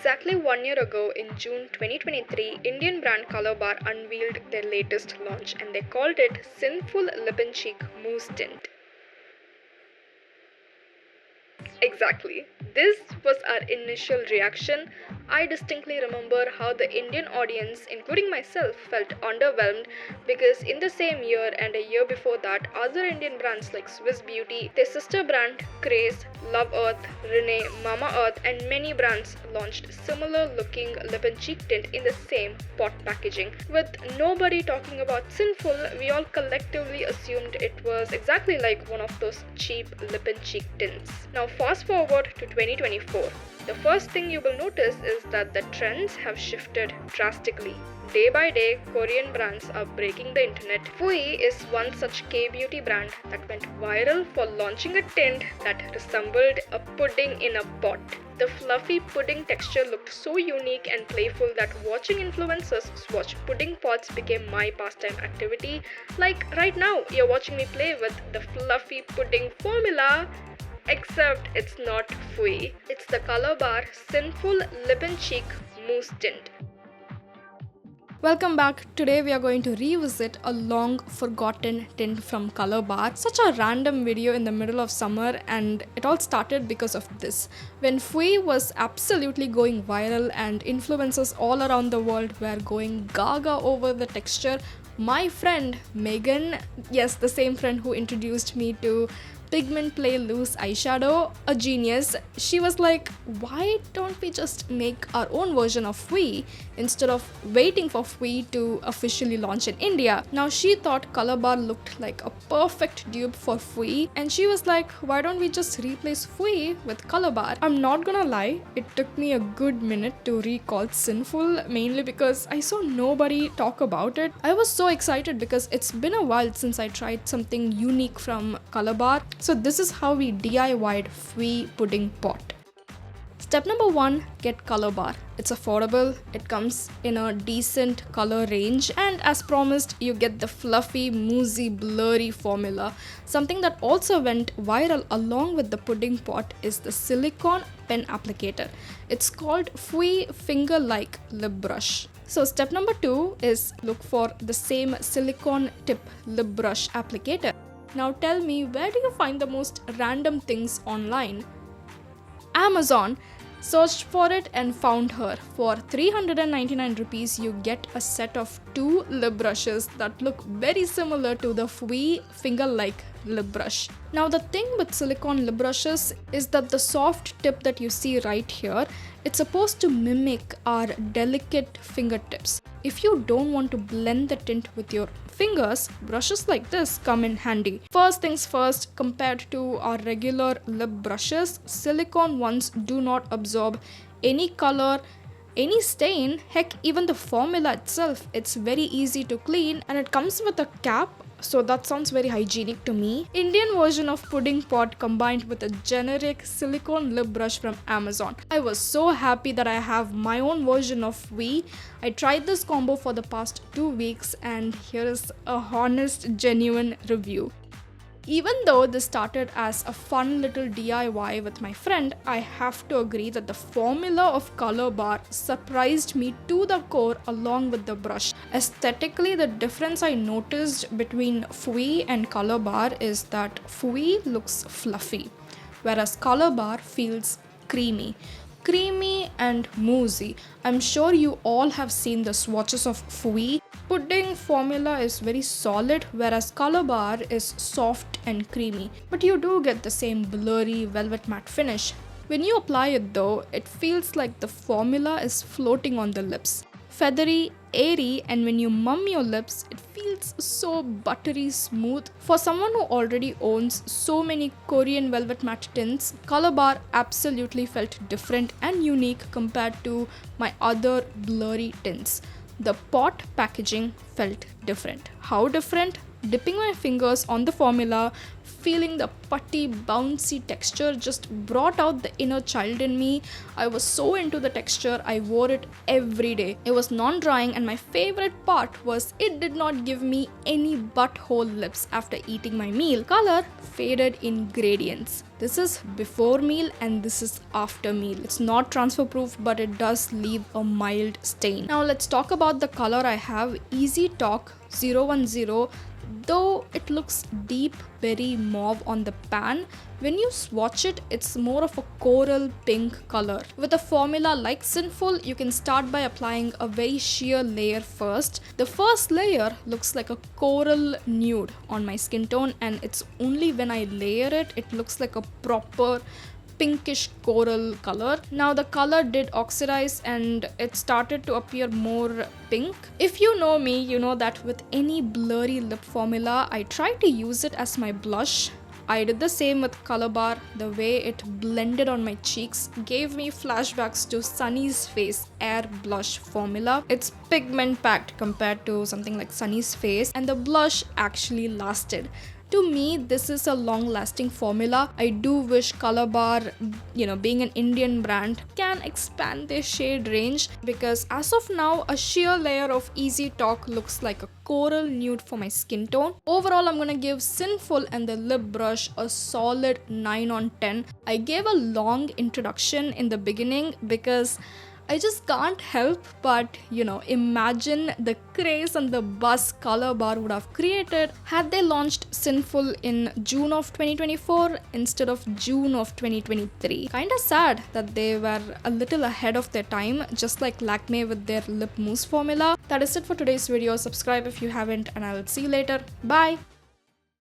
Exactly 1 year ago, in June 2023, Indian brand Colorbar unveiled their latest launch and they called it Sinful Lip and Cheek Mousse Tint. Exactly. This was our initial reaction. I distinctly remember how the Indian audience, including myself, felt underwhelmed because in the same year and a year before that, other Indian brands like Swiss Beauty, their sister brand Craze, Love Earth, Rene, Mama Earth, and many brands launched similar looking lip and cheek tint in the same pot packaging. With nobody talking about Sinful, we all collectively assumed it was exactly like one of those cheap lip and cheek tints. Now fast forward to 2024. The first thing you will notice is that the trends have shifted drastically. Day by day, Korean brands are breaking the internet. Fwee is one such K-beauty brand that went viral for launching a tint that resembled a pudding in a pot. The fluffy pudding texture looked so unique and playful that watching influencers swatch pudding pots became my pastime activity. Like right now, you're watching me play with the fluffy pudding formula. Except it's not Fwee. It's the Colorbar Sinful Lip and Cheek Mousse Tint. Welcome back. Today we are going to revisit a long forgotten tint from Colorbar. Such a random video in the middle of summer, and it all started because of this. When Fwee was absolutely going viral and influencers all around the world were going gaga over the texture, my friend Megan, yes, the same friend who introduced me to Pigment Play Loose eyeshadow, a genius, she was like, why don't we just make our own version of Fwee instead of waiting for Fwee to officially launch in India? Now she thought Colorbar looked like a perfect dupe for Fwee, and she was like, why don't we just replace Fwee with Colorbar? I'm not gonna lie, it took me a good minute to recall Sinful, mainly because I saw nobody talk about it. I was so excited because it's been a while since I tried something unique from Colorbar. So this is how we DIY'd Fwee Pudding Pot. Step number 1, get Colorbar. It's affordable, it comes in a decent color range, and as promised, you get the fluffy, moussey, blurry formula. Something that also went viral along with the pudding pot is the Silicone pen applicator. It's called Fwee Finger-like Lip Brush. So step number 2 is look for the same silicone tip lip brush applicator. Now tell me, where do you find the most random things online? Amazon. Searched for it and found her. For 399 rupees, you get a set of 2 lip brushes that look very similar to the Fwee finger-like lip brush. Now the thing with silicone lip brushes is that the soft tip that you see right here, it's supposed to mimic our delicate fingertips. If you don't want to blend the tint with your fingers, brushes like this come in handy. First things first, compared to our regular lip brushes, silicone ones do not absorb any color, any stain, heck even the formula itself. It's very easy to clean and it comes with a cap, so that sounds very hygienic to me. Indian version of pudding pot combined with a generic silicone lip brush from Amazon. I was so happy that I have my own version of Fwee. I tried this combo for the past 2 weeks and here is a honest, genuine review. Even though this started as a fun little DIY with my friend, I have to agree that the formula of Colorbar surprised me to the core along with the brush. Aesthetically, the difference I noticed between Fwee and Colorbar is that Fwee looks fluffy, whereas Colorbar feels creamy and moussey. I'm sure you all have seen the swatches of Fwee. Pudding formula is very solid, whereas Colorbar is soft and creamy. But you do get the same blurry velvet matte finish. When you apply it though, it feels like the formula is floating on the lips. Feathery, airy, and when you mum your lips, it feels so buttery smooth. For someone who already owns so many Korean velvet matte tints, Colorbar absolutely felt different and unique compared to my other blurry tints. The pot packaging felt different. How different? Dipping my fingers on the formula, feeling the putty, bouncy texture just brought out the inner child in me. I was so into the texture, I wore it every day. It was non-drying, and my favorite part was it did not give me any butthole lips after eating my meal. Color faded in gradients. This is before meal and this is after meal. It's not transfer proof, but it does leave a mild stain. Now let's talk about the color I have, Easy Talk 010. Though it looks deep berry mauve on the pan, when you swatch it, it's more of a coral pink color. With a formula like Sinful, you can start by applying a very sheer layer first. The first layer looks like a coral nude on my skin tone, and it's only when I layer it, it looks like a proper pinkish coral color. Now the color did oxidize and it started to appear more pink. If you know me, you know that with any blurry lip formula, I try to use it as my blush. I did the same with Colorbar. The way it blended on my cheeks gave me flashbacks to Sunny's Face Air Blush formula. It's pigment packed compared to something like Sunny's Face, and the blush actually lasted. To me, this is a long-lasting formula. I do wish Colorbar, being an Indian brand, can expand their shade range, because as of now, a sheer layer of Easy Talk looks like a coral nude for my skin tone. Overall, I'm gonna give Sinful and the lip brush a solid 9 on 10. I gave a long introduction in the beginning because I just can't help but, imagine the craze and the buzz Colorbar would have created had they launched Sinful in June of 2024 instead of June of 2023. Kinda sad that they were a little ahead of their time, just like Lakme with their lip mousse formula. That is it for today's video. Subscribe if you haven't, and I'll see you later. Bye!